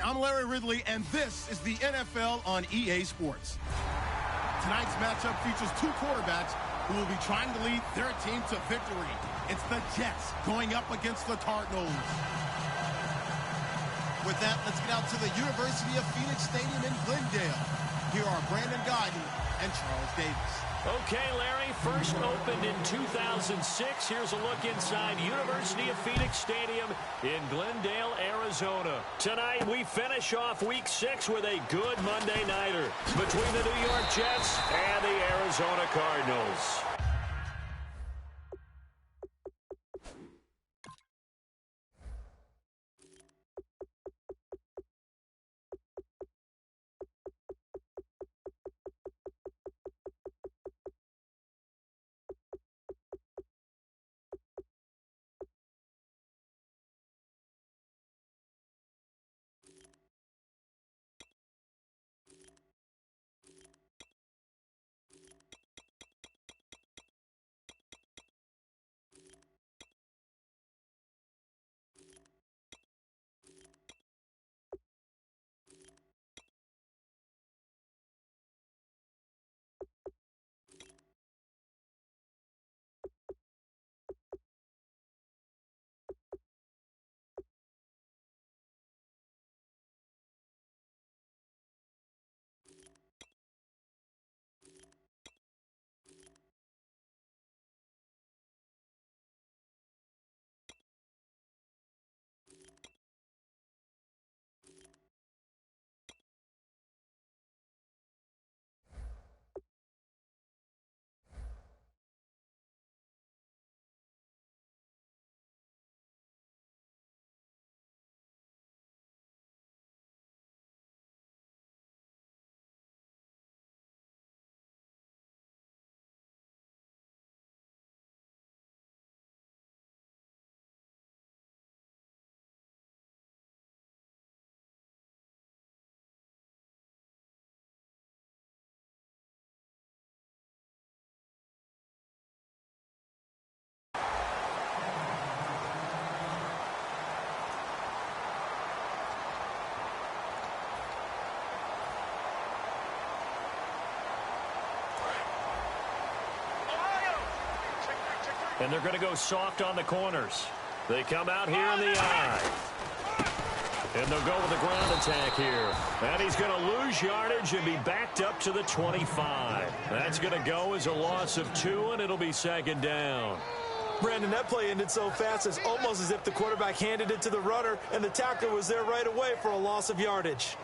I'm Larry Ridley, and this is the NFL on EA Sports. Tonight's matchup features two quarterbacks who will be trying to lead their team to victory. It's the Jets going up against the Cardinals. With that, let's get out to the University of Phoenix Stadium in Glendale. Here are Brandon Guyton and Charles Davis. Okay, Larry, first opened in 2006. Here's a look inside University of Phoenix Stadium in Glendale, Arizona. Tonight, we finish off Week 6 with a good Monday nighter between the New York Jets and the Arizona Cardinals. And they're going to go soft on the corners. They come out here in the eye. And they'll go with a ground attack here. And he's going to lose yardage and be backed up to the 25. That's going to go as a loss of 2, and it'll be second down. Brandon, that play ended so fast, it's almost as if the quarterback handed it to the runner, and the tackler was there right away for a loss of yardage.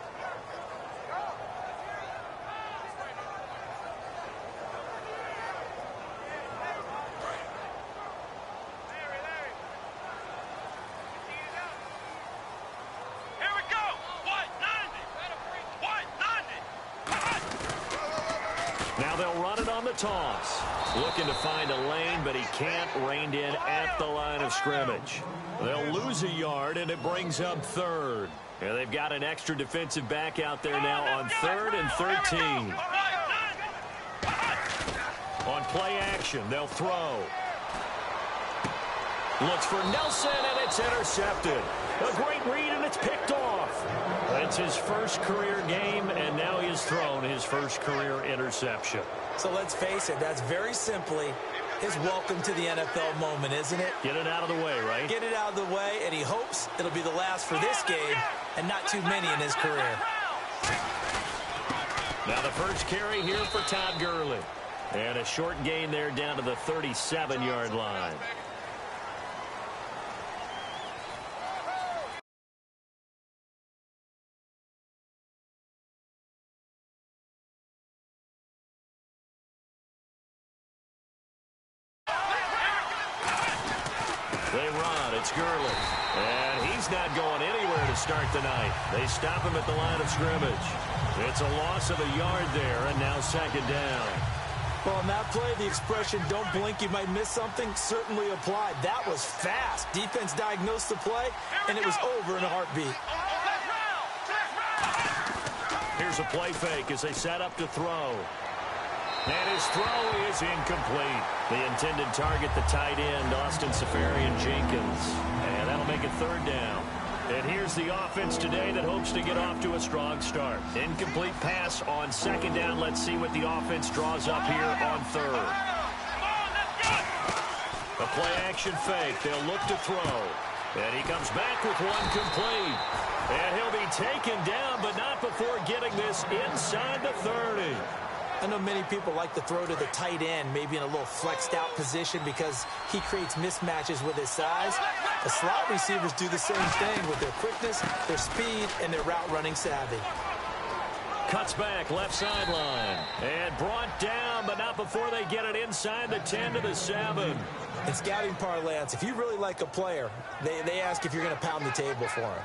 Toss. Looking to find a lane, but he can't. Reined in at the line of scrimmage. They'll lose a yard, and it brings up third. And they've got an extra defensive back out there now on 3rd and 13. On play action, they'll throw. Looks for Nelson, and it's intercepted. A great read, and it's picked off. It's his first career game, and now he has thrown his first career interception. So let's face it, that's very simply his welcome to the NFL moment, isn't it? Get it out of the way, right? Get it out of the way, and he hopes it'll be the last for this game and not too many in his career. Now the first carry here for Todd Gurley. And a short gain there down to the 37-yard line. They run. It's Gurley. And he's not going anywhere to start the night. They stop him at the line of scrimmage. It's a loss of a yard there, and now second down. Well, on that play, the expression, don't blink, you might miss something, certainly applied. That was fast. Defense diagnosed the play, and it was over in a heartbeat. Here's a play fake as they set up to throw. And his throw is incomplete. The intended target, the tight end, Austin Seferian-Jenkins. And that'll make it third down. And here's the offense today that hopes to get off to a strong start. Incomplete pass on second down. Let's see what the offense draws up here on third. A play-action fake. They'll look to throw. And he comes back with one complete. And he'll be taken down, but not before getting this inside the 30. I know many people like to throw to the tight end, maybe in a little flexed out position because he creates mismatches with his size. The slot receivers do the same thing with their quickness, their speed, and their route running savvy. Cuts back, left sideline. And brought down, but not before they get it inside the 10 to the 7. In scouting parlance, if you really like a player, they ask if you're going to pound the table for him.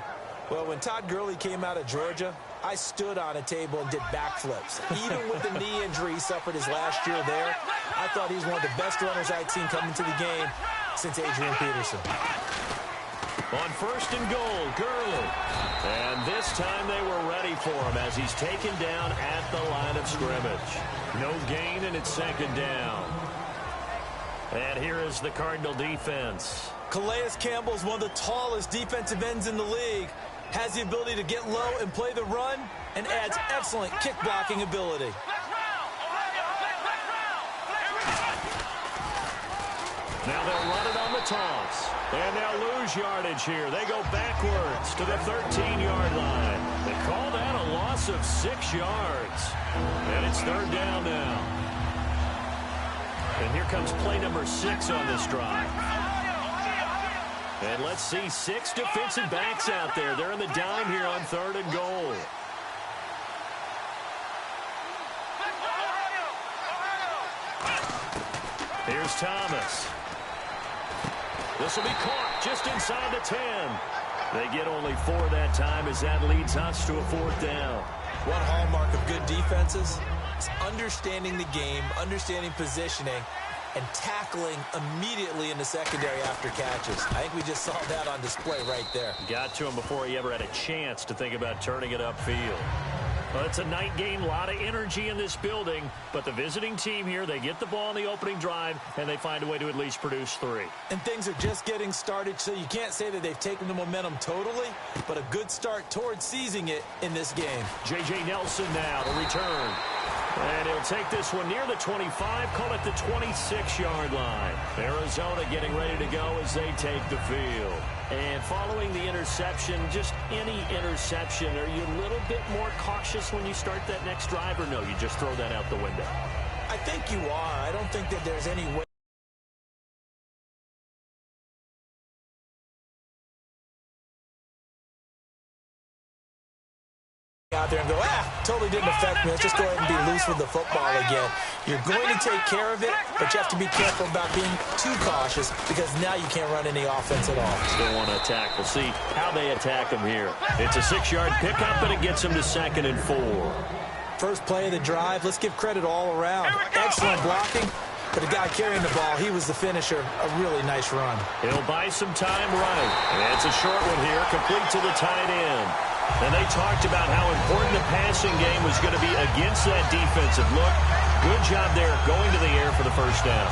Well, when Todd Gurley came out of Georgia, I stood on a table and did backflips. Even with the knee injury he suffered his last year there, I thought he was one of the best runners I'd seen come into the game since Adrian Peterson. On first and goal, Gurley. And this time they were ready for him as he's taken down at the line of scrimmage. No gain, and it's second down. And here is the Cardinal defense. Calais Campbell's one of the tallest defensive ends in the league. Has the ability to get low and play the run, and adds excellent kick blocking ability. Now they'll run it on the toss. And they'll lose yardage here. They go backwards to the 13-yard line. They call that a loss of 6 yards. And it's third down now. And here comes play number 6 on this drive. And let's see 6 defensive backs out there. They're in the dime here on third and goal. Here's Thomas. This will be caught just inside the 10. They get only 4 that time as that leads us to a fourth down. One hallmark of good defenses is understanding the game, understanding positioning, and tackling immediately in the secondary after catches. I think we just saw that on display right there. Got to him before he ever had a chance to think about turning it upfield. Well, it's a night game, a lot of energy in this building, but the visiting team here, they get the ball on the opening drive, and they find a way to at least produce 3. And things are just getting started, so you can't say that they've taken the momentum totally, but a good start towards seizing it in this game. J.J. Nelson now to return. And he'll take this one near the 25, call it the 26-yard line. Arizona getting ready to go as they take the field. And following the interception, just any interception, are you a little bit more cautious when you start that next drive, or no, you just throw that out the window? I think you are. I don't think that there's any way out there and go, totally didn't affect me. Let's just go ahead and be loose with the football again. You're going to take care of it, but you have to be careful about being too cautious because now you can't run any offense at all. Still want to attack. We'll see how they attack them here. It's a 6-yard pickup, and it gets them to 2nd and 4. First play of the drive. Let's give credit all around. Excellent blocking. But the guy carrying the ball, he was the finisher. A really nice run. He'll buy some time right. And it's a short one here, complete to the tight end. And they talked about how important the passing game was going to be against that defensive look. Good job there going to the air for the first down.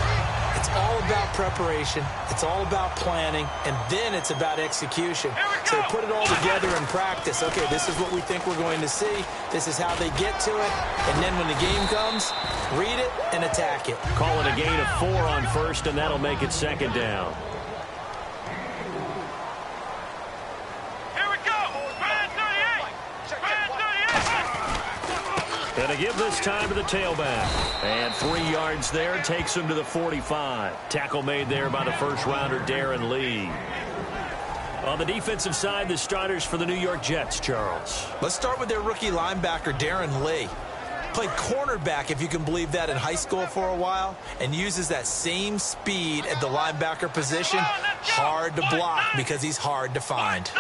It's all about preparation. It's all about planning. And then it's about execution. So they put it all together in practice. Okay, this is what we think we're going to see. This is how they get to it. And then when the game comes, read it and attack it. Call it a gain of 4 on first, and that'll make it 2nd down. And to give this time to the tailback. And 3 yards there takes him to the 45. Tackle made there by the first-rounder, Darren Lee. On the defensive side, the starters for the New York Jets, Charles. Let's start with their rookie linebacker, Darren Lee. Played cornerback, if you can believe that, in high school for a while, and uses that same speed at the linebacker position. Hard to block because he's hard to find.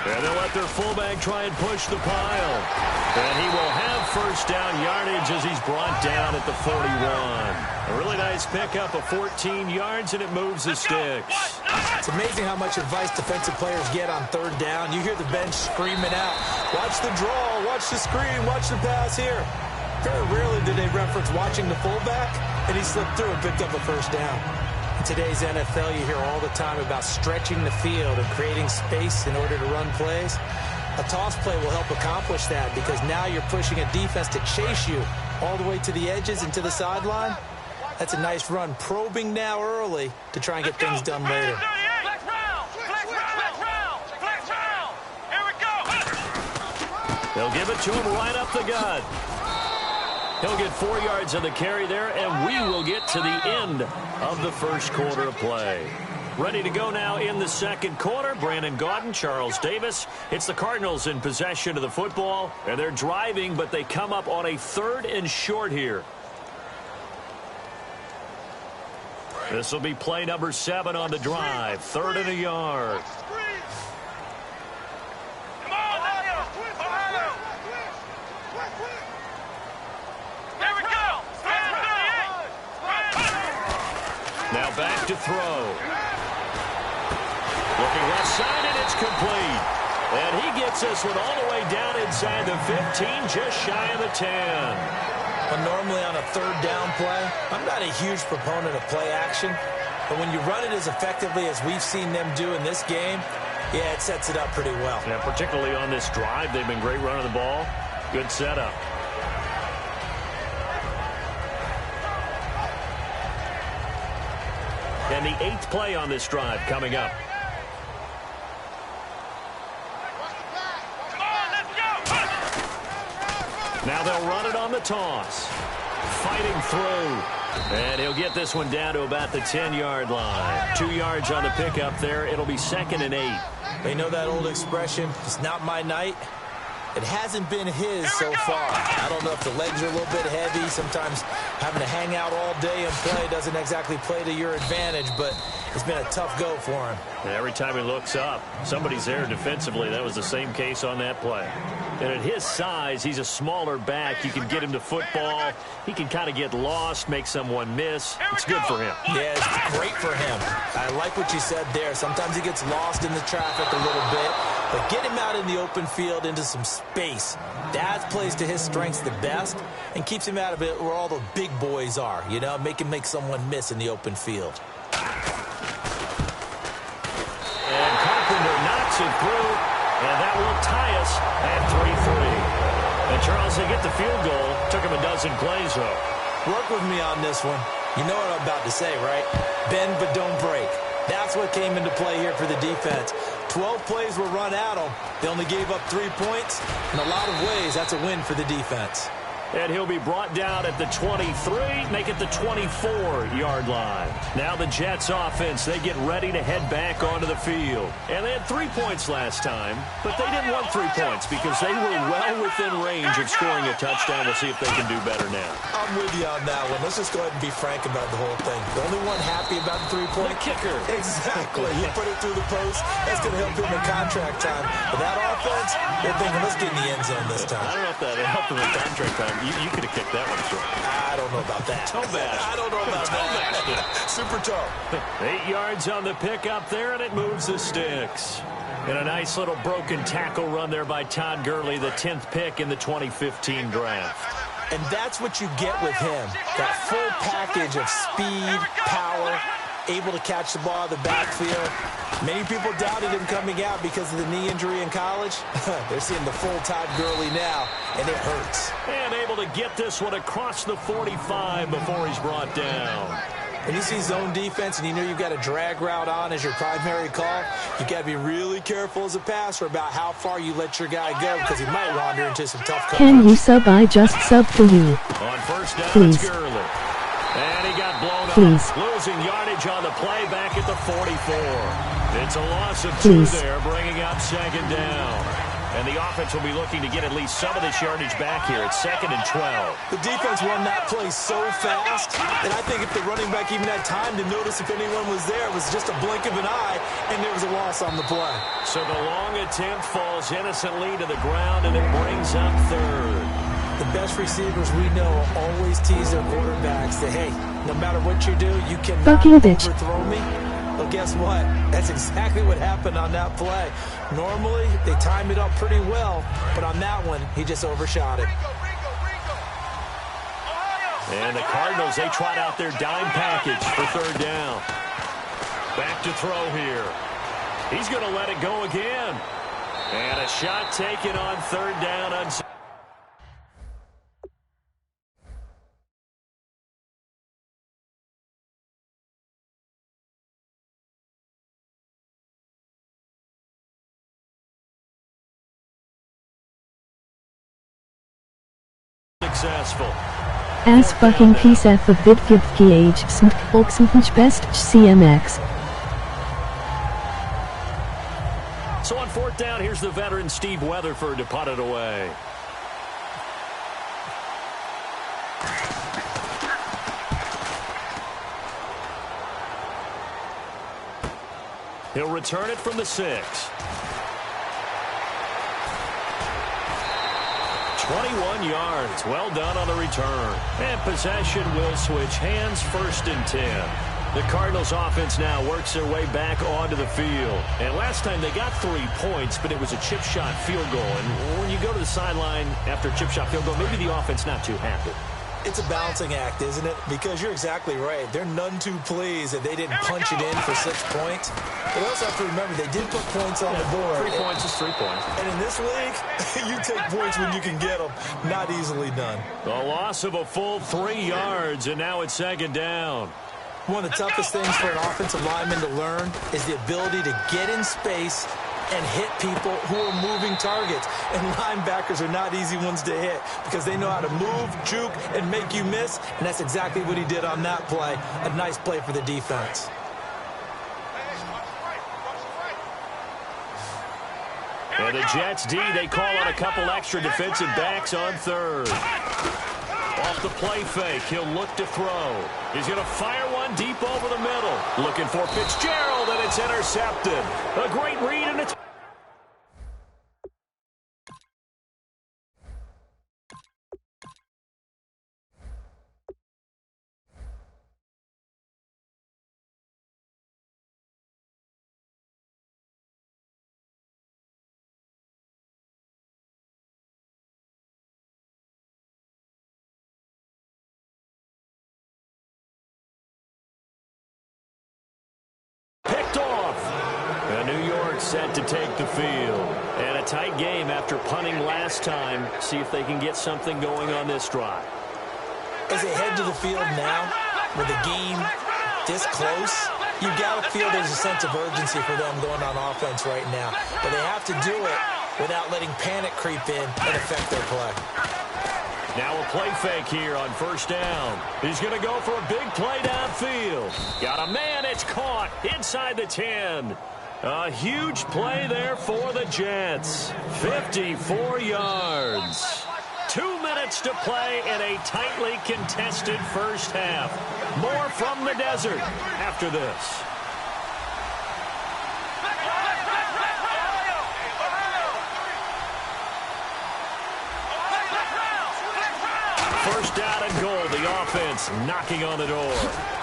And they'll let their fullback try and push the pile. And he will have first down yardage as he's brought down at the 41. A really nice pickup of 14 yards, and it moves the sticks. It's amazing how much advice defensive players get on third down. You hear the bench screaming out, watch the draw, watch the screen, watch the pass here. Very rarely do they reference watching the fullback, and he slipped through and picked up a first down. In today's NFL, you hear all the time about stretching the field and creating space in order to run plays. A toss play will help accomplish that because now you're pushing a defense to chase you all the way to the edges and to the sideline. That's a nice run, probing now early to try and get things done later. They'll give it to him right up the gut. He'll get 4 yards on the carry there, and we will get to the end of the first quarter of play. Ready to go now in the second quarter. Brandon Gaudin, Charles Davis. It's the Cardinals in possession of the football, and they're driving, but they come up on a 3rd and short here. This will be play number 7 on the drive. 3rd and a yard. Now back to throw. Looking left side, and it's complete. And he gets this one all the way down inside the 15, just shy of the 10. Well, normally on a 3rd down play, I'm not a huge proponent of play action. But when you run it as effectively as we've seen them do in this game, yeah, it sets it up pretty well. Yeah, particularly on this drive, they've been great running the ball. Good setup. And the 8th play on this drive coming up. Now they'll run it on the toss. Fighting through. And he'll get this one down to about the 10-yard line. 2 yards on the pickup there. It'll be 2nd and 8. They know that old expression, it's not my night. It hasn't been his so far. I don't know if the legs are a little bit heavy. Sometimes having to hang out all day and play doesn't exactly play to your advantage, but it's been a tough go for him. And every time he looks up, somebody's there defensively. That was the same case on that play. And at his size, he's a smaller back. You can get him to football. He can kind of get lost, make someone miss. It's good for him. Yeah, it's great for him. I like what you said there. Sometimes he gets lost in the traffic a little bit, but get him out in the open field into some space. That plays to his strengths the best and keeps him out of it where all the big boys are, you know, make him make someone miss in the open field. And Carpenter knocks it through, and that will tie us at 3-3. And Charles, they get the field goal. Took him a dozen plays, though. Work with me on this one. You know what I'm about to say, right? Bend but don't break. That's what came into play here for the defense. 12 plays were run at them. They only gave up 3 points. In a lot of ways, that's a win for the defense. And he'll be brought down at the 23, make it the 24-yard line. Now the Jets offense, they get ready to head back onto the field. And they had 3 points last time, but they didn't want 3 points because they were well within range of scoring a touchdown. We'll see if they can do better now. I'm with you on that one. Let's just go ahead and be frank about the whole thing. The only one happy about the 3-point? The kicker. Exactly. He put it through the post. That's going to help him in contract time. But that offense, they're thinking, let's get in the end zone this time. I don't know if that helped him in contract time. You could have kicked that one short. I don't know about that. Toe bash. I don't know about that. Super toe. 8 yards on the pickup there, and it moves the sticks. And a nice little broken tackle run there by Todd Gurley, the 10th pick in the 2015 draft. And that's what you get with him. That full package of speed, power, able to catch the ball in the backfield. Many people doubted him coming out because of the knee injury in college. They're seeing the full Todd Gurley now, and it hurts. And able to get this one across the 45 before he's brought down. When you see zone defense and you know you've got a drag route on as your primary call, you got to be really careful as a passer about how far you let your guy go because he might wander into some tough coverage. Can you sub? I just subbed to you. On first down, Please. it's Gurley. And he got blown Please. up. Losing yardage on the play back at the 44. It's a loss of Please. 2 there, bringing up 2nd down. And the offense will be looking to get at least some of this yardage back here. It's 2nd and 12. The defense run that play so fast that I think if the running back even had time to notice if anyone was there, it was just a blink of an eye, and there was a loss on the play. So the long attempt falls innocently to the ground, and it brings up 3rd. The best receivers we know always tease their quarterbacks that, hey, no matter what you do, you cannot Fucking bitch. overthrow me. Well, guess what? That's exactly what happened on that play. Normally, they time it up pretty well, but on that one, he just overshot it. And the Cardinals, they trot out their dime package for 3rd down. Back to throw here. He's going to let it go again. And a shot taken on third down. Successful. As fucking piece F of vidgivgh smt volksmch best CMX. So on fourth down, here's the veteran Steve Weatherford to punt it away. He'll return it from the 6. 21 yards. Well done on the return. And possession will switch hands, 1st and 10. The Cardinals offense now works their way back onto the field. And last time they got 3 points, but it was a chip shot field goal. And when you go to the sideline after a chip shot field goal, maybe the offense not too happy. It's a balancing act, isn't it? Because you're exactly right. They're none too pleased that they didn't punch it in for 6 points. But also have to remember, they did put points on the board. 3 points is 3 points. And in this league, you take points when you can get them. Not easily done. A loss of a full 3 yards, and now it's 2nd down. One of the toughest things for an offensive lineman to learn is the ability to get in space and hit people who are moving targets. And linebackers are not easy ones to hit because they know how to move, juke, and make you miss. And that's exactly what he did on that play. A nice play for the defense. And the Jets D, they call on a couple extra defensive backs on 3rd. Off the play fake, he'll look to throw. He's going to fire one deep over the middle. Looking for Fitzgerald, and it's intercepted. A great read, and it's... set to take the field. And a tight game after punting last time. See if they can get something going on this drive. As they head to the field now, with the game this close, you got to feel there's a sense of urgency for them going on offense right now. But they have to do it without letting panic creep in and affect their play. Now a play fake here on 1st down. He's going to go for a big play downfield. Got a man, it's caught inside the 10. A huge play there for the Jets. 54 yards. 2 minutes to play in a tightly contested first half. More from the desert after this. First down and goal. The offense knocking on the door.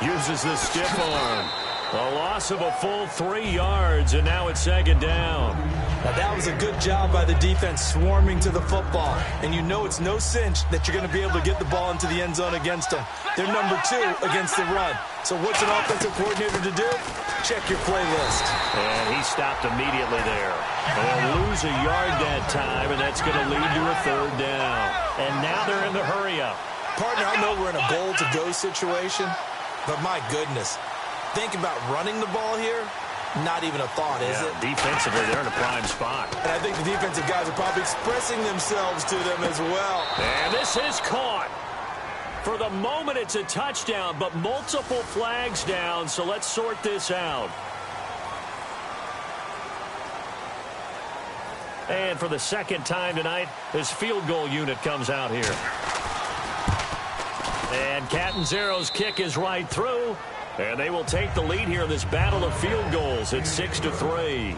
Uses the stiff arm. A loss of a full 3 yards, and now it's 2nd down. Now that was a good job by the defense swarming to the football. And you know it's no cinch that you're going to be able to get the ball into the end zone against them. They're number 2 against the run. So what's an offensive coordinator to do? Check your playlist. And he stopped immediately there. They'll lose a yard that time, and that's going to lead to a 3rd down. And now they're in the hurry-up. Partner, I know we're in a goal-to-go situation, but my goodness. Think about running the ball here. Not even a thought, is it? Defensively, they're in a prime spot. And I think the defensive guys are probably expressing themselves to them as well. And this is caught. For the moment, it's a touchdown, but multiple flags down, so let's sort this out. And for the 2nd time tonight, his field goal unit comes out here. And Catanzaro's kick is right through. And they will take the lead here in this battle of field goals at 6-3.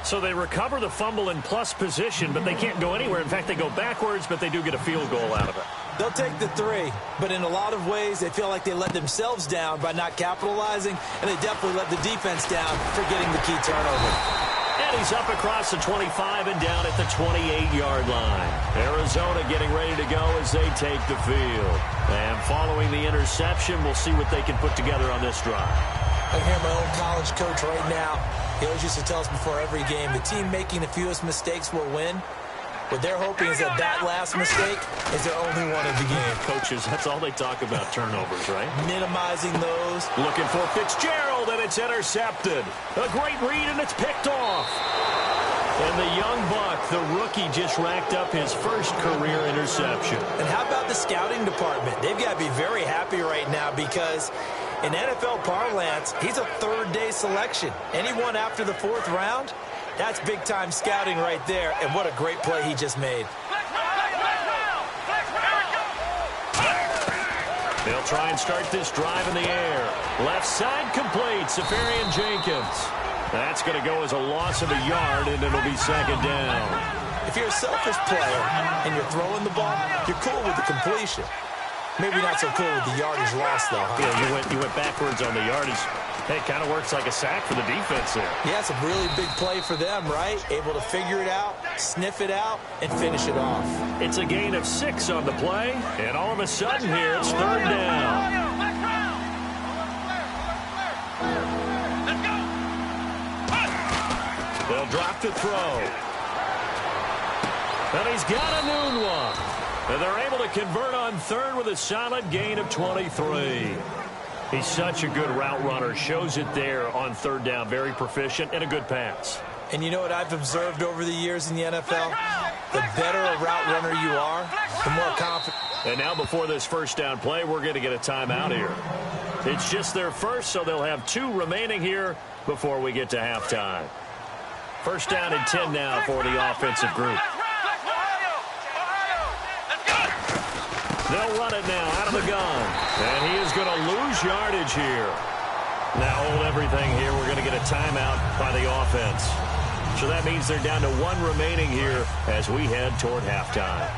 So they recover the fumble in plus position, but they can't go anywhere. In fact, they go backwards, but they do get a field goal out of it. They'll take the 3, but in a lot of ways, they feel like they let themselves down by not capitalizing, and they definitely let the defense down for getting the key turnover. And he's up across the 25 and down at the 28-yard line. Arizona getting ready to go as they take the field. And following the interception, we'll see what they can put together on this drive. I hear my own college coach right now. He always used to tell us before every game, the team making the fewest mistakes will win. What they're hoping is that last mistake is their only one of the game. Coaches, that's all they talk about, turnovers, right? Minimizing those. Looking for Fitzgerald, and it's intercepted. A great read, and it's picked off. And the young buck, the rookie, just racked up his first career interception. And how about the scouting department? They've got to be very happy right now because in NFL parlance, he's a third-day selection. Anyone after the fourth round, that's big-time scouting right there, and what a great play he just made. They'll try and start this drive in the air. Left side complete, Safarian Jenkins. That's going to go as a loss of a yard, and it'll be second down. If you're a selfish player and you're throwing the ball, you're cool with the completion. Maybe not so cool with the yardage loss, though, huh? Yeah, you went backwards on the yardage. Hey, it kind of works like a sack for the defense there. Yeah, it's a really big play for them, right? Able to figure it out, sniff it out, and finish it off. It's a gain of 6 on the play, and all of a sudden here, it's third down. They'll drop the throw. And he's got a noon one. And they're able to convert on third with a solid gain of 23. He's such a good route runner. Shows it there on third down. Very proficient and a good pass. And you know what I've observed over the years in the NFL? The better a route runner you are, the more confident. And now before this first down play, we're going to get a timeout here. It's just their first, so they'll have 2 remaining here before we get to halftime. First down and 10 now for the offensive group. They'll run it now out of the gun. And he is going to lose yardage here. Now hold everything here. We're going to get a timeout by the offense. So that means they're down to 1 remaining here as we head toward halftime.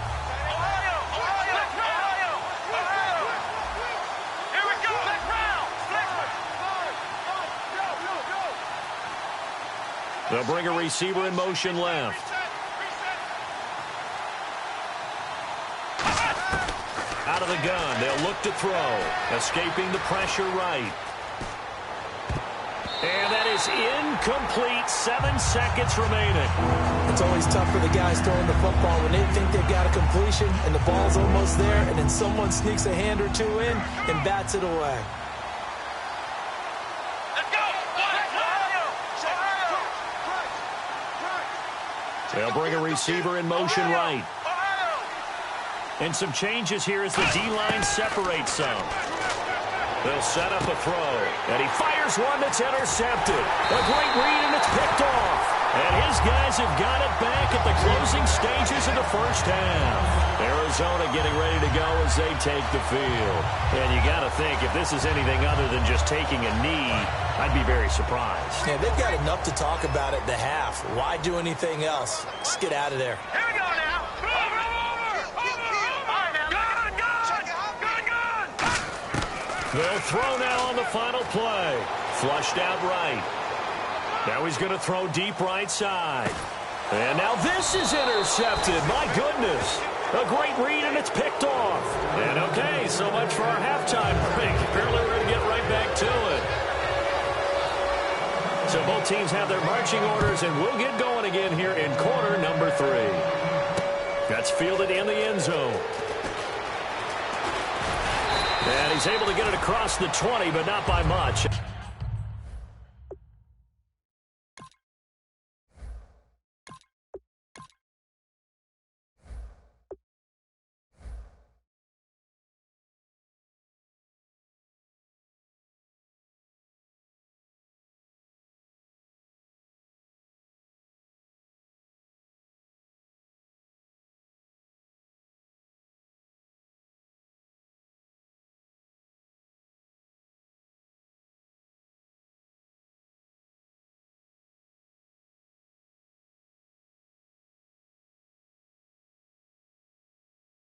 They'll bring a receiver in motion left. Out of the gun, they'll look to throw. Escaping the pressure right. And that is incomplete. 7 seconds remaining. It's always tough for the guys throwing the football when they think they've got a completion and the ball's almost there, and then someone sneaks a hand or 2 in and bats it away. They'll bring a receiver in motion right. And some changes here as the D-line separates some. They'll set up a throw. And he fires one that's intercepted. A great read, and it's picked off. And his guys have got it back at the closing stages of the first half. Arizona getting ready to go as they take the field. And you got to think, if this is anything other than just taking a knee, I'd be very surprised. Yeah, they've got enough to talk about at the half. Why do anything else? Just get out of there. Here we go now. They'll throw now on the final play. Flushed out right. Now he's going to throw deep right side. And now this is intercepted. My goodness. A great read, and it's picked off. And okay, so much for our halftime break. Apparently we're going to get right back to it. So both teams have their marching orders, and we'll get going again here in quarter number 3. That's fielded in the end zone. And he's able to get it across the 20, but not by much.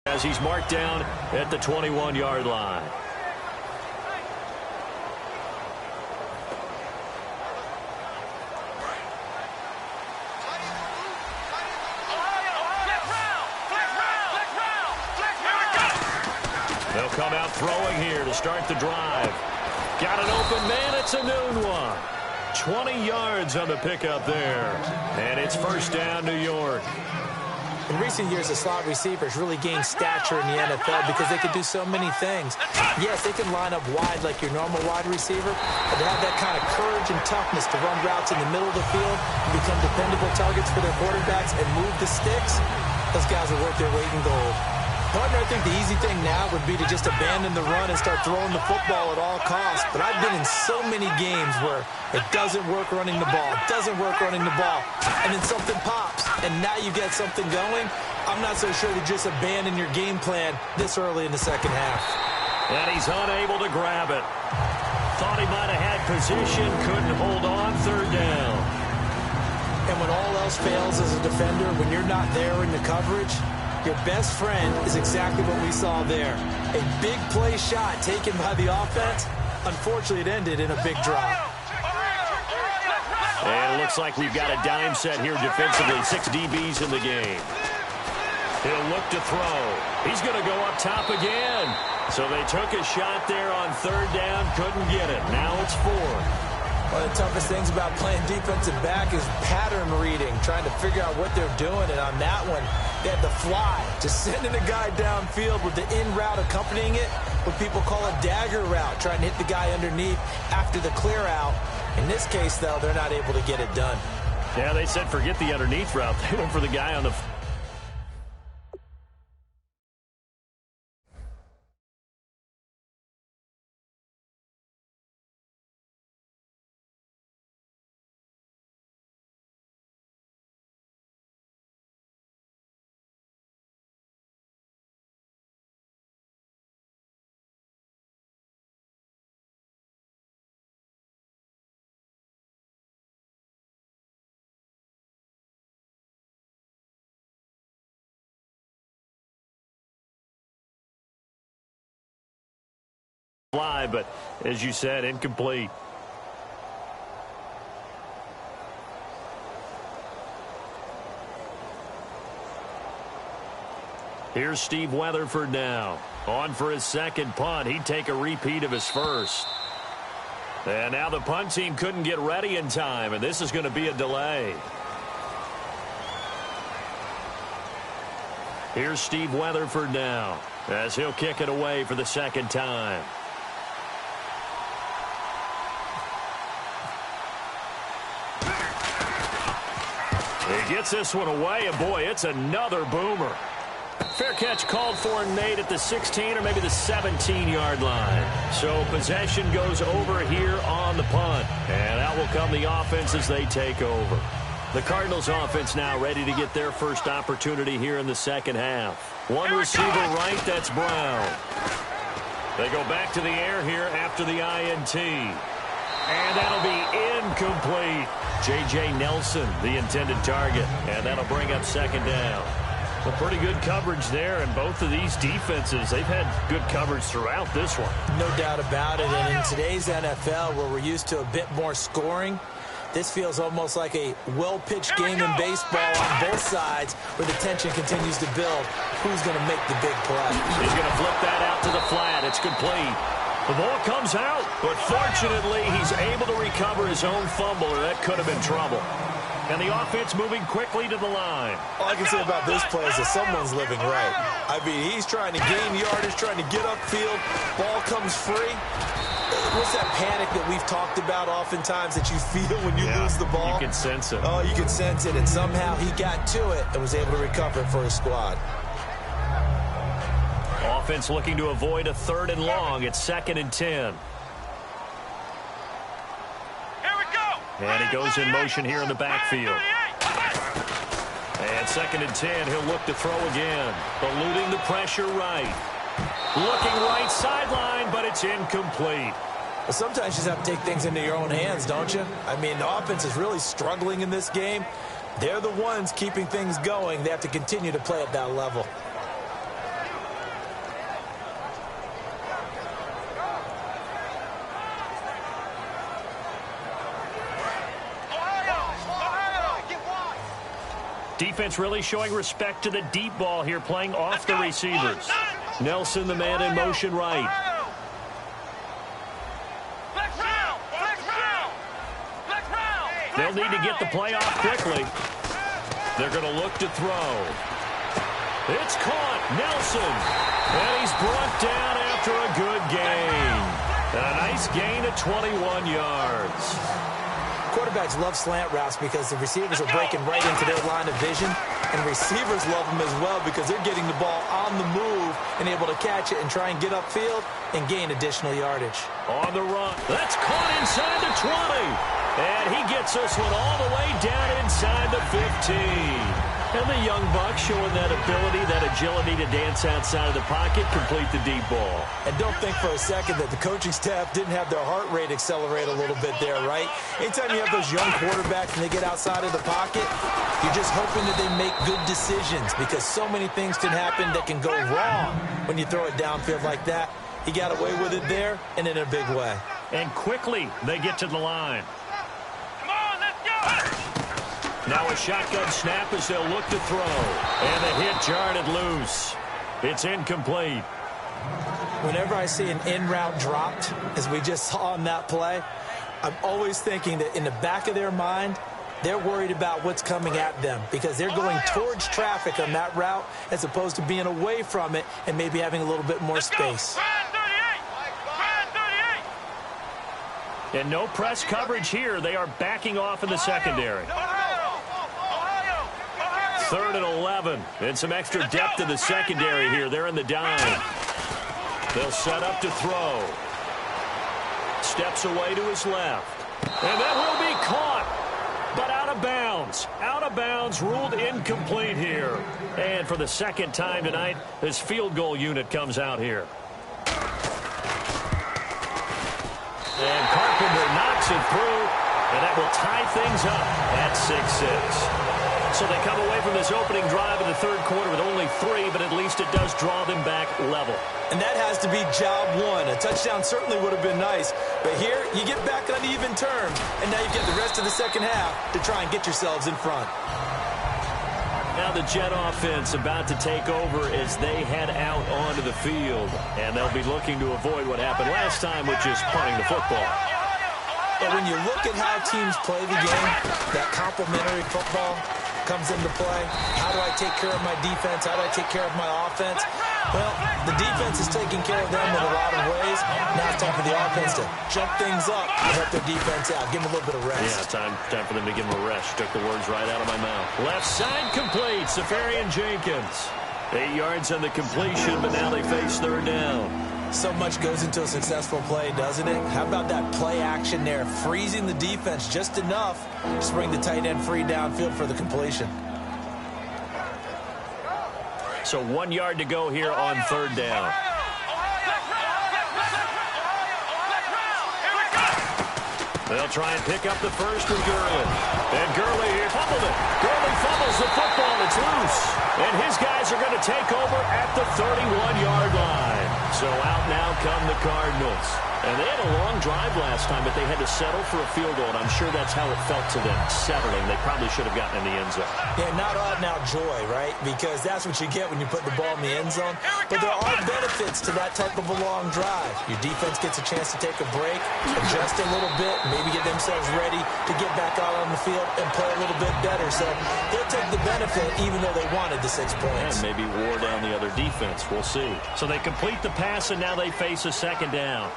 As he's marked down at the 21-yard line. They'll come out throwing here to start the drive. Got an open man. It's a noon one. 20 yards on the pickup there. And it's first down, New York. In recent years, the slot receivers really gained stature in the NFL because they can do so many things. Yes, they can line up wide like your normal wide receiver, but to have that kind of courage and toughness to run routes in the middle of the field and become dependable targets for their quarterbacks and move the sticks, those guys are worth their weight in gold. Partner, I think the easy thing now would be to just abandon the run and start throwing the football at all costs. But I've been in so many games where it doesn't work running the ball, and then something pops, and now you get something going. I'm not so sure to just abandon your game plan this early in the second half. And he's unable to grab it. Thought he might have had position, couldn't hold on, third down. And when all else fails as a defender, when you're not there in the coverage, your best friend is exactly what we saw there. A big play shot taken by the offense. Unfortunately, it ended in a big drop. And it looks like we've got a dime set here defensively. 6 DBs in the game. He'll look to throw. He's going to go up top again. So they took a shot there on third down, couldn't get it. Now it's 4. One of the toughest things about playing defensive back is pattern reading, trying to figure out what they're doing. And on that one, they had the fly, just sending a guy downfield with the in route accompanying it, what people call a dagger route, trying to hit the guy underneath after the clear out. In this case, though, they're not able to get it done. Yeah, they said forget the underneath route. They went for the guy on the... fly, but as you said, incomplete. Here's Steve Weatherford now. On for his second punt. He'd take a repeat of his first. And now the punt team couldn't get ready in time, and this is going to be a delay. Here's Steve Weatherford now, as he'll kick it away for the second time. He gets this one away, and boy, it's another boomer. Fair catch called for and made at the 16 or maybe the 17-yard line. So possession goes over here on the punt. And out will come the offense as they take over. The Cardinals offense now ready to get their first opportunity here in the second half. One receiver right, that's Brown. They go back to the air here after the INT. And that'll be incomplete. J.J. Nelson, the intended target. And that'll bring up second down. Well, pretty good coverage there, and both of these defenses, they've had good coverage throughout this one. No doubt about it, and in today's NFL, where we're used to a bit more scoring, this feels almost like a well-pitched game in baseball on both sides, where the tension continues to build. Who's going to make the big play? He's going to flip that out to the flat. It's complete. The ball comes out, but fortunately, he's able to recover his own fumble, or that could have been trouble. And the offense moving quickly to the line. All I can say about this play is that someone's living right. I mean, he's trying to gain yardage, trying to get upfield. Ball comes free. What's that panic that we've talked about oftentimes that you feel when you lose the ball? You can sense it. Oh, you can sense it. And somehow he got to it and was able to recover it for his squad. Offense looking to avoid a 3rd and long. It's 2nd and 10. And he goes in motion here in the backfield. And 2nd and 10, he'll look to throw again. Eluding the pressure right. Looking right sideline, but it's incomplete. Well, sometimes you just have to take things into your own hands, don't you? I mean, the offense is really struggling in this game. They're the ones keeping things going. They have to continue to play at that level. Defense really showing respect to the deep ball here, playing off the receivers. Nelson, the man in motion right. They'll need to get the play off quickly. They're going to look to throw. It's caught. Nelson. And he's brought down after a good gain. And a nice gain of 21 yards. Quarterbacks love slant routes because the receivers are breaking right into their line of vision. And receivers love them as well because they're getting the ball on the move and able to catch it and try and get upfield and gain additional yardage. On the run. That's caught inside the 20. And he gets this one all the way down inside the 15. And the young buck showing that ability, that agility to dance outside of the pocket, complete the deep ball. And don't think for a second that the coaching staff didn't have their heart rate accelerate a little bit there, right? Anytime you have those young quarterbacks and they get outside of the pocket, you're just hoping that they make good decisions because so many things can happen that can go wrong when you throw it downfield like that. He got away with it there and in a big way. And quickly they get to the line. Now a shotgun snap as they'll look to throw. And the hit jarred loose. It's incomplete. Whenever I see an in-route dropped, as we just saw on that play, I'm always thinking that in the back of their mind, they're worried about what's coming at them because they're going towards traffic on that route as opposed to being away from it and maybe having a little bit more space. And no press coverage here. They are backing off in the secondary. 3rd and 11. And some extra depth in the secondary here. They're in the dime. They'll set up to throw. Steps away to his left. And that will be caught. But out of bounds. Out of bounds, ruled incomplete here. And for the second time tonight, this field goal unit comes out here. And Carpenter knocks it through, and that will tie things up at 6-6. So they come away from this opening drive in the third quarter with only 3, but at least it does draw them back level. And that has to be job one. A touchdown certainly would have been nice, but here you get back on even terms, and now you get the rest of the second half to try and get yourselves in front. Now the Jet offense about to take over as they head out onto the field. And they'll be looking to avoid what happened last time, which is punting the football. But when you look at how teams play the game, that complementary football comes into play. How do I take care of my defense? How do I take care of my offense? Well, the defense is taking care of them in a lot of ways. Now it's time for the offense to jump things up and help their defense out. Give them a little bit of rest. Yeah, time for them to give them a rest. Took the words right out of my mouth. Left side complete. Safarian Jenkins. 8 yards on the completion, but now they face 3rd down. So much goes into a successful play, doesn't it? How about that play action there? Freezing the defense just enough to bring the tight end free downfield for the completion. So 1 yard to go here on 3rd down. They'll try and pick up the first with Gurley. And Gurley here fumbled it. Gurley fumbles the football. It's loose. And his guys are going to take over at the 31-yard line. So out now come the Cardinals. And they had a long drive last time, but they had to settle for a field goal, and I'm sure that's how it felt to them, settling. They probably should have gotten in the end zone. Yeah, not odd now joy, right? Because that's what you get when you put the ball in the end zone. But there are benefits to that type of a long drive. Your defense gets a chance to take a break, adjust a little bit, maybe get themselves ready to get back out on the field and play a little bit better. So they'll take the benefit even though they wanted the 6 points. And maybe wore down the other defense. We'll see. So they complete the pass, and now they face a 2nd down.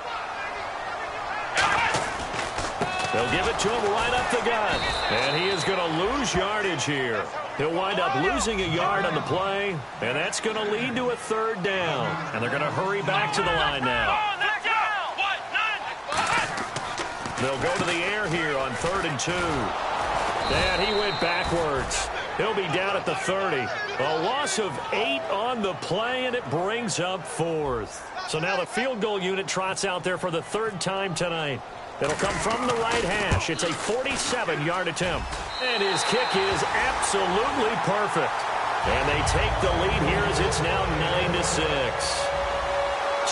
They'll give it to him right up the gut. And he is going to lose yardage here. He'll wind up losing a yard on the play, and that's going to lead to a 3rd down. And they're going to hurry back to the line now. They'll go to the air here on 3rd and 2. And he went backwards. He'll be down at the 30. A loss of 8 on the play, and it brings up 4th. So now the field goal unit trots out there for the 3rd time tonight. It'll come from the right hash. It's a 47-yard attempt. And his kick is absolutely perfect. And they take the lead here as it's now 9-6.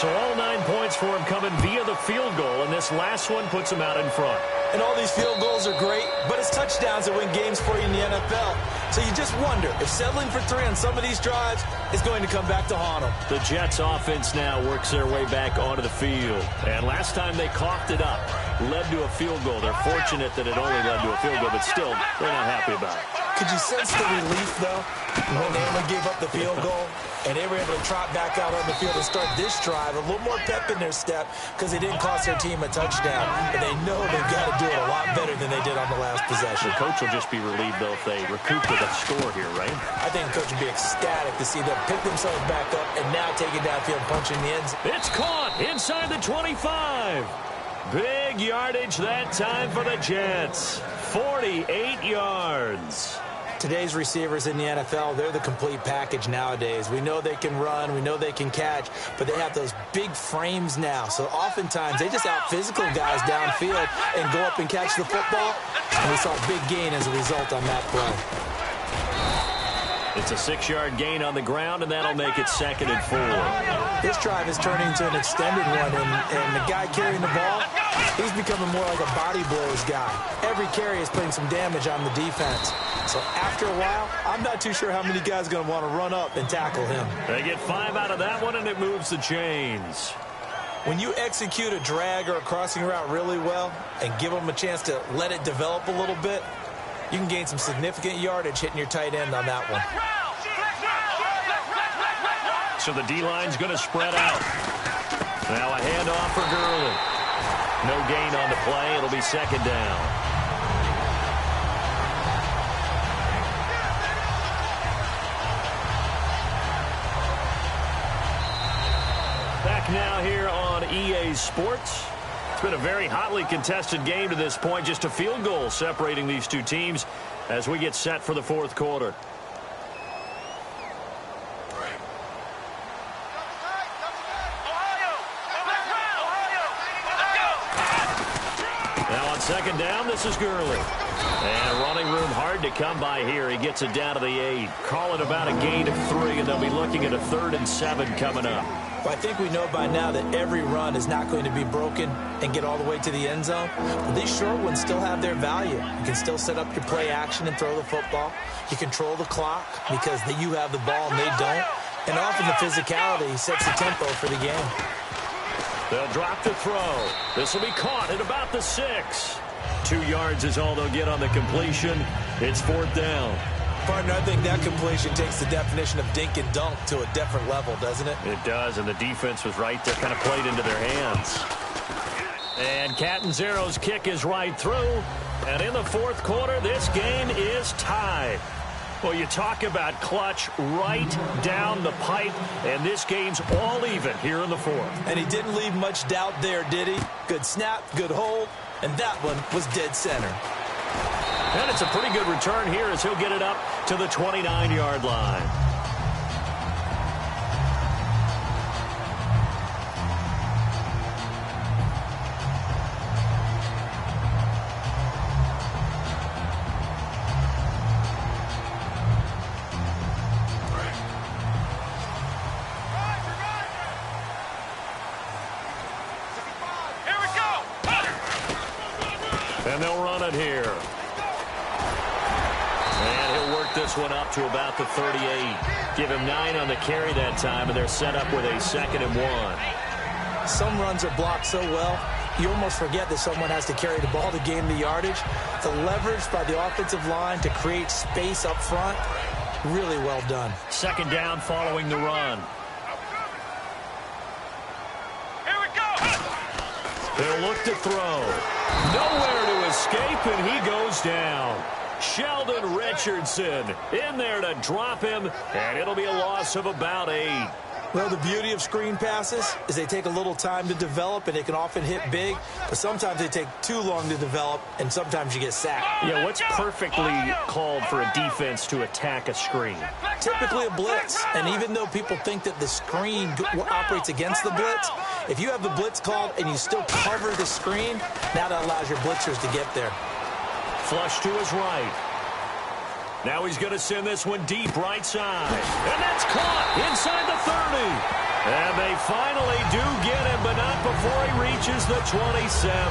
So all 9 points for him coming via the field goal, and this last one puts him out in front. And all these field goals are great, but it's touchdowns that win games for you in the NFL. So you just wonder if settling for 3 on some of these drives is going to come back to haunt them. The Jets offense now works their way back onto the field. And last time they coughed it up, led to a field goal. They're fortunate that it only led to a field goal, but still, they're not happy about it. Could you sense the relief, though, when they only gave up the field goal and they were able to trot back out on the field and start this drive, a little more pep in their step because they didn't cost their team a touchdown. And they know they've got to do it a lot better than they did on the last possession. The coach will just be relieved, though, if they recoup with a score here, right? I think the coach would be ecstatic to see them pick themselves back up and now take it downfield and punch in the end zone. It's caught inside the 25. Big yardage that time for the Jets. 48 yards. Today's receivers in the NFL, they're the complete package nowadays. We know they can run, we know they can catch, but they have those big frames now. So oftentimes they just out-physical guys downfield and go up and catch the football. And we saw a big gain as a result on that play. It's a 6-yard gain on the ground, and that'll make it 2nd and 4. This drive is turning into an extended one, and the guy carrying the ball, he's becoming more like a body blows guy. Every carry is putting some damage on the defense. So after a while, I'm not too sure how many guys are going to want to run up and tackle him. They get 5 out of that one, and it moves the chains. When you execute a drag or a crossing route really well and give them a chance to let it develop a little bit, you can gain some significant yardage hitting your tight end on that one. So the D-line's going to spread out. Now a handoff for Gurley. No gain on the play. It'll be 2nd down. Back now here on EA Sports. It's been a very hotly contested game to this point. Just a field goal separating these two teams as we get set for the 4th quarter. Now on 2nd down, this is Gurley. And running room hard to come by here. He gets it down to the 8. Call it about a gain of 3, and they'll be looking at a 3rd and 7 coming up. Well, I think we know by now that every run is not going to be broken and get all the way to the end zone. But these short ones still have their value. You can still set up your play action and throw the football. You control the clock because you have the ball and they don't. And often the physicality sets the tempo for the game. They'll drop the throw. This will be caught at about the 6. 2 yards is all they'll get on the completion. It's 4th down. Partner, I think that completion takes the definition of dink and dunk to a different level, doesn't it? It does, and the defense was right there, kind of played into their hands. And Catanzaro's kick is right through. And in the 4th quarter, this game is tied. Well, you talk about clutch right down the pipe, and this game's all even here in the 4th. And he didn't leave much doubt there, did he? Good snap, good hold, and that one was dead center. And it's a pretty good return here as he'll get it up to the 29-yard line. And they'll run it here. And he'll work this one up to about the 38. Give him 9 on the carry that time, and they're set up with a 2nd and 1. Some runs are blocked so well, you almost forget that someone has to carry the ball to gain the yardage. The leverage by the offensive line to create space up front, really well done. 2nd down following the run. Here we go. They'll look to throw. Nowhere to escape, and he goes down. Sheldon Richardson in there to drop him, and it'll be a loss of about 8. Well, the beauty of screen passes is they take a little time to develop, and they can often hit big, but sometimes they take too long to develop, and sometimes you get sacked. Yeah, what's perfectly called for a defense to attack a screen? Typically a blitz, and even though people think that the screen operates against the blitz, if you have the blitz called and you still cover the screen, now that allows your blitzers to get there. Flush to his right. Now he's going to send this one deep right side. And that's caught inside the 30. And they finally do get him, but not before he reaches the 27.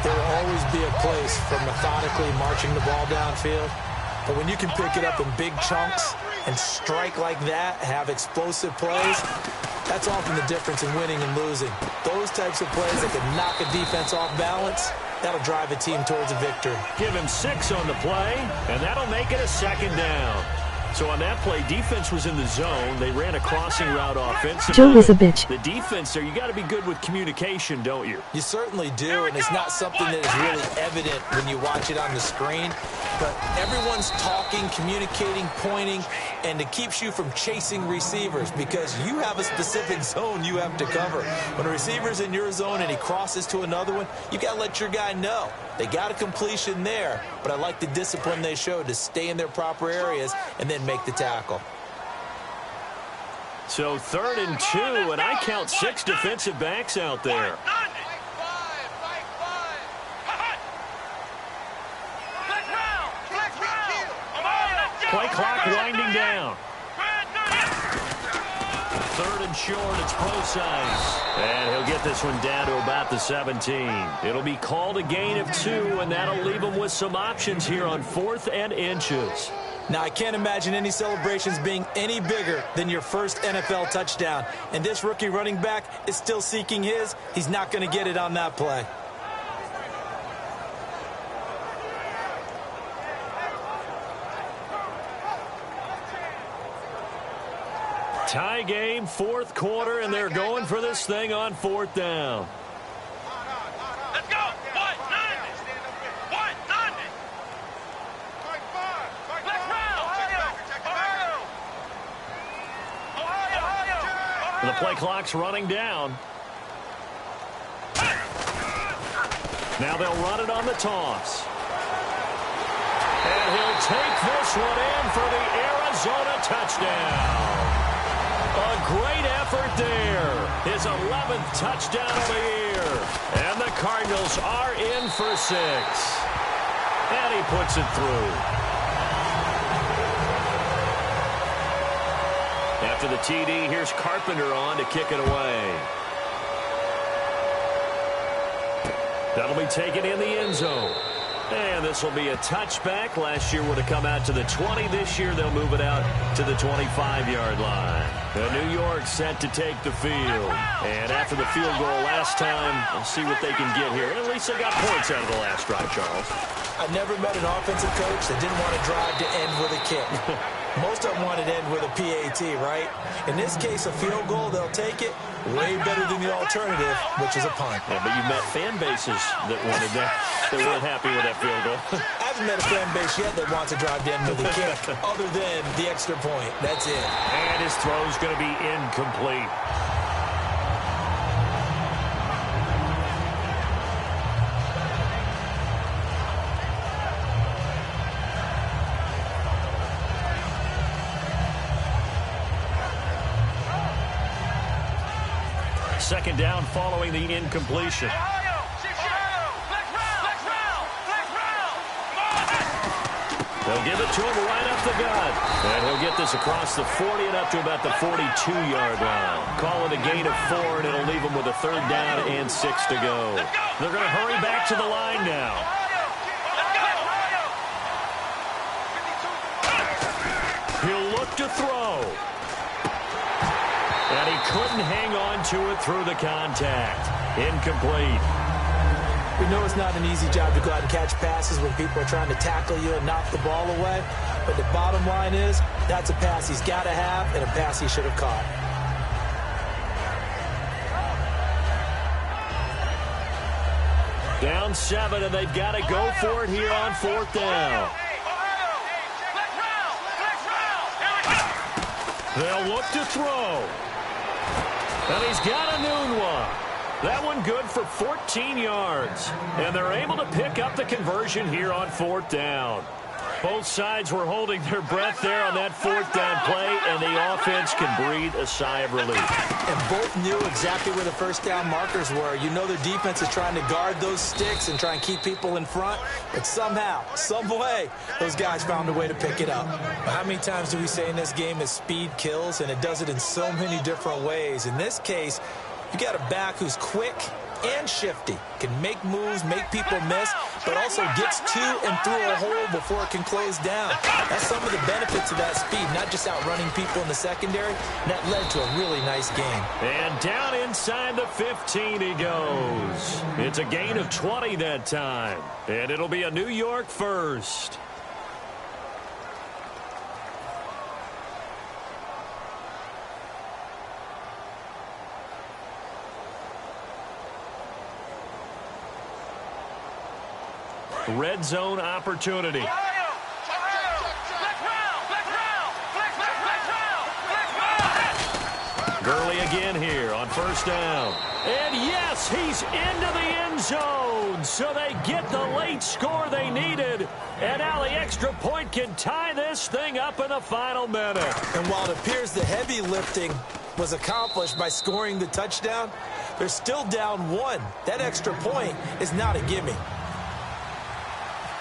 There will always be a place for methodically marching the ball downfield. But when you can pick it up in big chunks and strike like that, have explosive plays, that's often the difference in winning and losing. Those types of plays that can knock a defense off balance, that'll drive a team towards a victory. Give him 6 on the play, and that'll make it a 2nd down. So on that play, defense was in the zone. They ran a crossing route offensively. Joe is a bitch. The defense there, you got to be good with communication, don't you? You certainly do, and it's not something that is really evident when you watch it on the screen. But everyone's talking, communicating, pointing, and it keeps you from chasing receivers because you have a specific zone you have to cover. When a receiver's in your zone and he crosses to another one, you got to let your guy know. They got a completion there, but I like the discipline they showed to stay in their proper areas and then make the tackle. So 3rd and 2, and I count 6 defensive backs out there. Play clock winding down. 3rd and short, it's Procise. And he'll get this one down to about the 17. It'll be called a gain of 2, and that'll leave him with some options here on 4th and inches. Now, I can't imagine any celebrations being any bigger than your first NFL touchdown. And this rookie running back is still seeking his. He's not going to get it on that play. Tie game, 4th quarter, and they're going for this thing on 4th down. Let's go! The play clock's running down. Now they'll run it on the toss. And he'll take this one in for the Arizona touchdown. A great effort there. His 11th touchdown of the year. And the Cardinals are in for 6. And he puts it through. After the TD, here's Carpenter on to kick it away. That'll be taken in the end zone. And this will be a touchback. Last year would have come out to the 20. This year they'll move it out to the 25-yard line. New York set to take the field. And after the field goal last time, we'll see what they can get here. At least they got points out of the last drive, Charles. I never met an offensive coach that didn't want to drive to end with a kick. Most of them wanted to end with a PAT, right? In this case, a field goal, they'll take it. Way better than the alternative, which is a punt. Yeah, but you met fan bases that wanted that. They weren't happy with that field goal. I haven't met a fan base yet that wants to drive to end with a kick, other than the extra point. That's it. And his throw's going to be incomplete. Second down following the incompletion. They'll give it to him right up the gut. And he'll get this across the 40 and up to about the 42-yard line. Call it a gain of 4, and it'll leave him with a 3rd down and 6 to go. They're going to hurry back to the line now. He'll look to throw. And he couldn't hang on to it through the contact. Incomplete. We know it's not an easy job to go out and catch passes when people are trying to tackle you and knock the ball away. But the bottom line is, that's a pass he's got to have and a pass he should have caught. Down 7, and they've got to go for it here on 4th down. They'll look to throw. And he's got a noon one. That one good for 14 yards. And they're able to pick up the conversion here on 4th down. Both sides were holding their breath there on that 4th down play, and the offense can breathe a sigh of relief. And both knew exactly where the first down markers were. You know their defense is trying to guard those sticks and try and keep people in front, but somehow, some way, those guys found a way to pick it up. How many times do we say in this game that speed kills, and it does it in so many different ways? In this case, you got a back who's quick and shifty, can make moves, make people miss, but also gets to and through a hole before it can close down. That's some of the benefits of that speed, not just outrunning people in the secondary, and that led to a really nice game. And down inside the 15 he goes. It's a gain of 20 that time, and it'll be a New York first. Red zone opportunity. Gurley again here on first down. And yes, he's into the end zone. So they get the late score they needed. And now the extra point can tie this thing up in the final minute. And while it appears the heavy lifting was accomplished by scoring the touchdown, they're still down one. That extra point is not a gimme.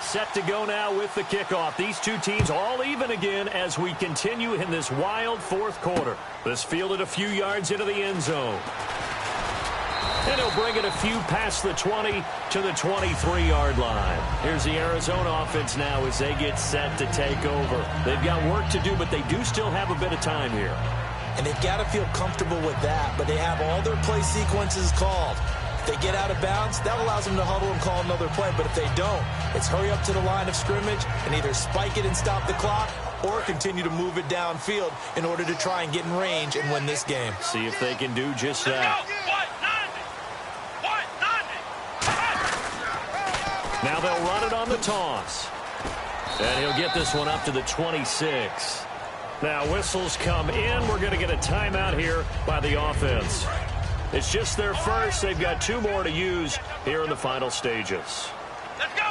Set to go now with the kickoff. These two teams all even again as we continue in this wild fourth quarter. This fielded a few yards into the end zone. And he'll bring it a few past the 20 to the 23-yard line. Here's the Arizona offense now as they get set to take over. They've got work to do, but they do still have a bit of time here. And they've got to feel comfortable with that, but they have all their play sequences called. If they get out of bounds, that allows them to huddle and call another play. But if they don't, it's hurry up to the line of scrimmage and either spike it and stop the clock or continue to move it downfield in order to try and get in range and win this game. See if they can do just that. Now they'll run it on the toss. And he'll get this one up to the 26. Now whistles come in. We're going to get a timeout here by the offense. It's just their first. They've got two more to use here in the final stages. Let's go.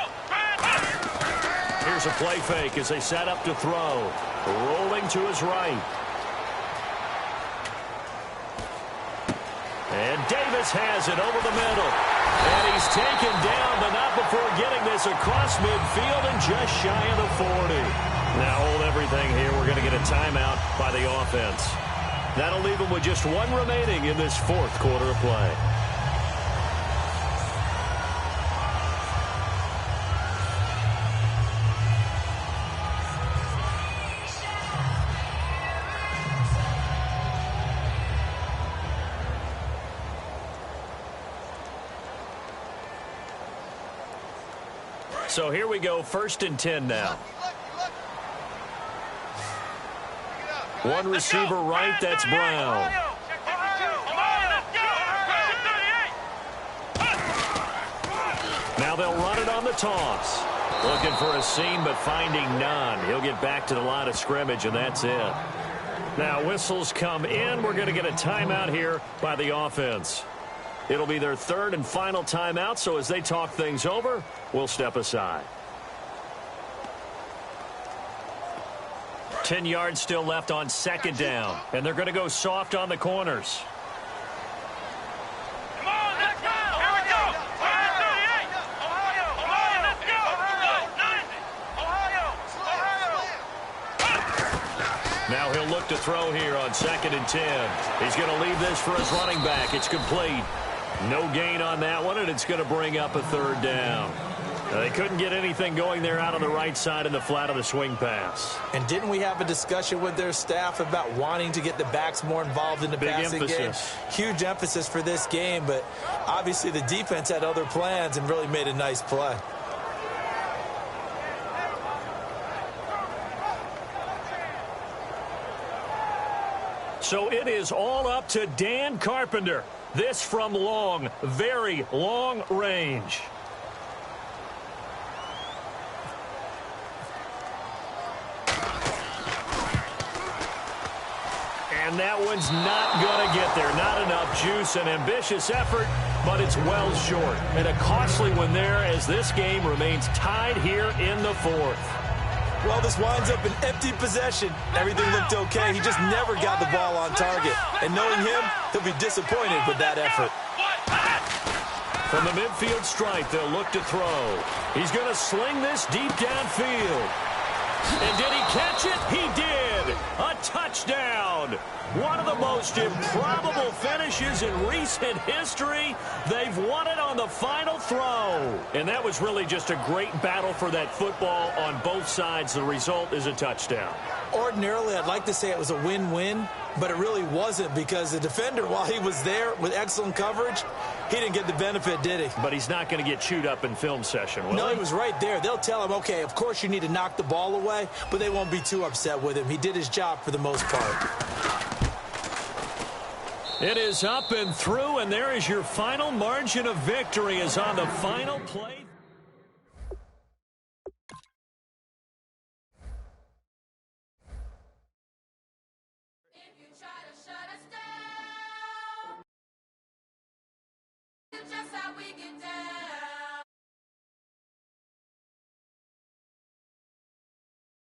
Here's a play fake as they set up to throw. Rolling to his right. And Davis has it over the middle. And he's taken down, but not before getting this across midfield and just shy of the 40. Now hold everything here. We're going to get a timeout by the offense. That'll leave them with just one remaining in this fourth quarter of play. So here we go, 1st and 10 now. One receiver right, that's Brown. Now they'll run it on the toss. Looking for a seam, but finding none. He'll get back to the line of scrimmage, and that's it. Now whistles come in. We're going to get a timeout here by the offense. It'll be their third and final timeout, so as they talk things over, we'll step aside. 10 yards still left on 2nd down, and they're going to go soft on the corners. Come on, let's go. Here we go. 38. Ohio. Ohio, let's go. 90. Ohio. Now he'll look to throw here on 2nd and 10. He's going to leave this for his running back. It's complete. No gain on that one, and it's going to bring up a 3rd down. They couldn't get anything going there out on the right side in the flat of the swing pass. And didn't we have a discussion with their staff about wanting to get the backs more involved in the passing game? Huge emphasis for this game, but obviously the defense had other plans and really made a nice play. So it is all up to Dan Carpenter. This from long, very long range. And that one's not going to get there. Not enough juice. An ambitious effort, but it's well short. And a costly one there as this game remains tied here in the 4th. Well, this winds up an empty possession. Everything looked okay. He just never got the ball on target. And knowing him, he'll be disappointed with that effort. From the midfield stripe, they'll look to throw. He's going to sling this deep downfield. And did he catch it? He did. A touchdown. One of the most improbable finishes in recent history. They've won it on the final throw. And that was really just a great battle for that football on both sides. The result is a touchdown. Ordinarily, I'd like to say it was a win-win, but it really wasn't because the defender, while he was there with excellent coverage, he didn't get the benefit, did he? But he's not going to get chewed up in film session, will he? No, he was right there. They'll tell him, okay, of course you need to knock the ball away, but they won't be too upset with him. He did his job for the most part. It is up and through, and there is your final margin of victory is on the final play. If you try to shut us down, it's just how we get down.